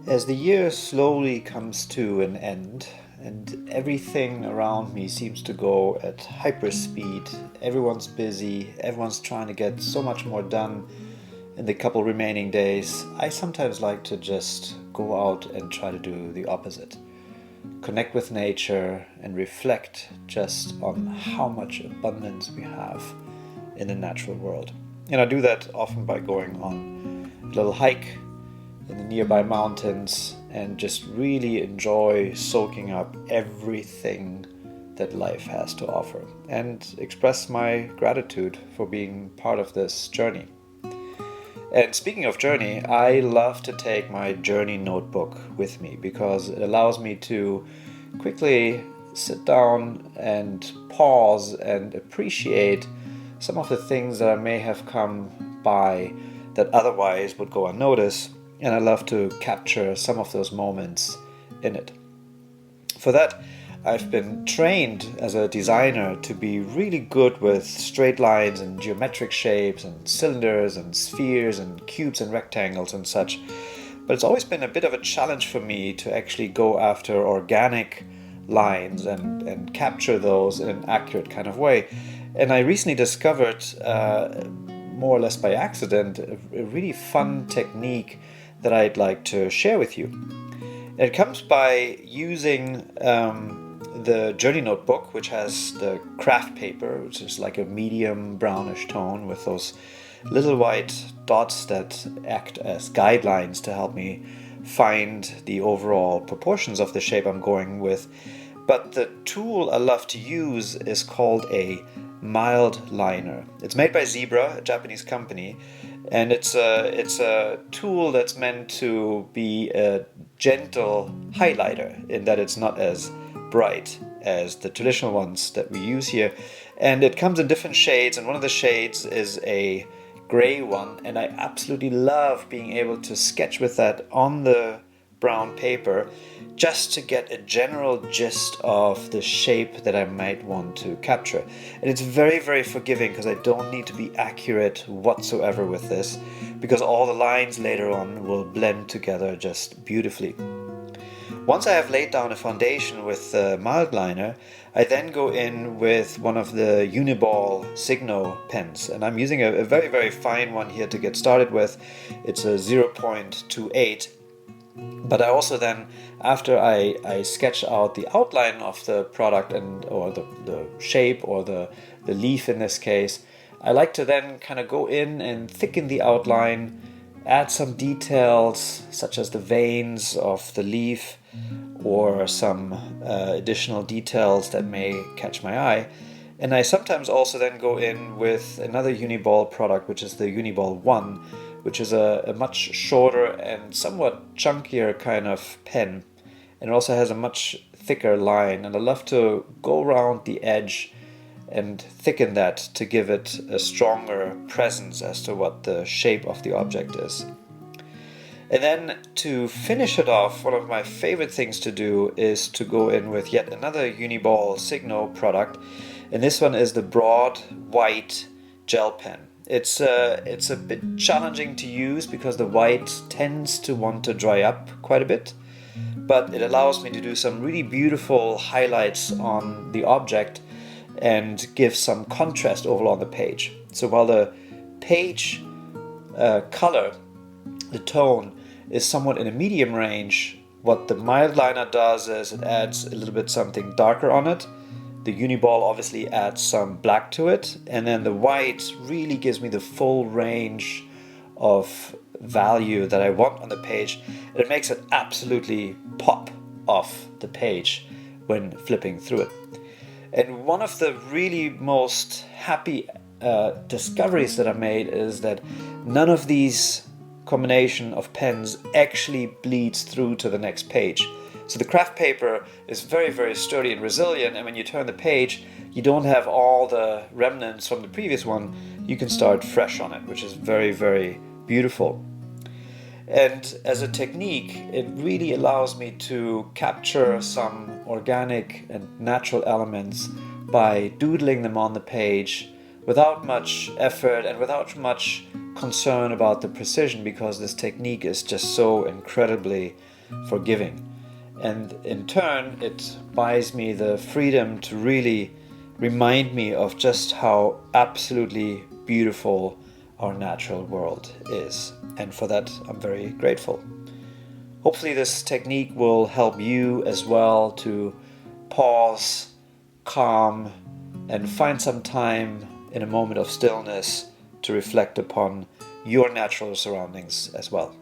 As the year slowly comes to an end and everything around me seems to go at hyperspeed, everyone's busy, everyone's trying to get so much more done in the couple remaining days, I sometimes like to just go out and try to do the opposite. Connect with nature and reflect just on how much abundance we have in the natural world. And I do that often by going on a little hike in the nearby mountains and just really enjoy soaking up everything that life has to offer and express my gratitude for being part of this journey. And speaking of journey, I love to take my journey notebook with me because it allows me to quickly sit down and pause and appreciate some of the things that I may have come by that otherwise would go unnoticed. And I love to capture some of those moments in it. For that, I've been trained as a designer to be really good with straight lines and geometric shapes and cylinders and spheres and cubes and rectangles and such. But it's always been a bit of a challenge for me to actually go after organic lines and capture those in an accurate kind of way. And I recently discovered, more or less by accident, a really fun technique that I'd like to share with you. It comes by using the journey notebook, which has the craft paper, which is like a medium brownish tone with those little white dots that act as guidelines to help me find the overall proportions of the shape I'm going with. But the tool I love to use is called a Mildliner. It's made by Zebra, a Japanese company, and it's a tool that's meant to be a gentle highlighter in that it's not as bright as the traditional ones that we use here. And it comes in different shades, and one of the shades is a gray one, and I absolutely love being able to sketch with that on the brown paper just to get a general gist of the shape that I might want to capture. And it's very, very forgiving because I don't need to be accurate whatsoever with this, because all the lines later on will blend together just beautifully. Once I have laid down a foundation with the Mildliner, I then go in with one of the Uni-Ball Signo pens, and I'm using a very, very fine one here to get started with. It's a 0.28. But I also then, after I sketch out the outline of the product or the shape or the leaf in this case, I like to then kind of go in and thicken the outline, add some details such as the veins of the leaf or some additional details that may catch my eye. And I sometimes also then go in with another Uni-Ball product, which is the Uni-Ball One, which is a much shorter and somewhat chunkier kind of pen. And it also has a much thicker line. And I love to go around the edge and thicken that to give it a stronger presence as to what the shape of the object is. And then to finish it off, one of my favorite things to do is to go in with yet another Uni-Ball Signo product. And this one is the broad white gel pen. It's a bit challenging to use because the white tends to want to dry up quite a bit, but it allows me to do some really beautiful highlights on the object and give some contrast overall on the page. So while the page color, the tone, is somewhat in a medium range, what the Mildliner does is it adds a little bit something darker on it. The Uni-Ball obviously adds some black to it, and then the white really gives me the full range of value that I want on the page. It makes it absolutely pop off the page when flipping through it. And one of the really most happy discoveries that I made is that none of these combination of pens actually bleeds through to the next page. So the craft paper is very, very sturdy and resilient, and when you turn the page, you don't have all the remnants from the previous one. You can start fresh on it, which is very, very beautiful. And as a technique, it really allows me to capture some organic and natural elements by doodling them on the page without much effort and without much concern about the precision because this technique is just so incredibly forgiving. And in turn, it buys me the freedom to really remind me of just how absolutely beautiful our natural world is. And for that, I'm very grateful. Hopefully this technique will help you as well to pause, calm, and find some time in a moment of stillness to reflect upon your natural surroundings as well.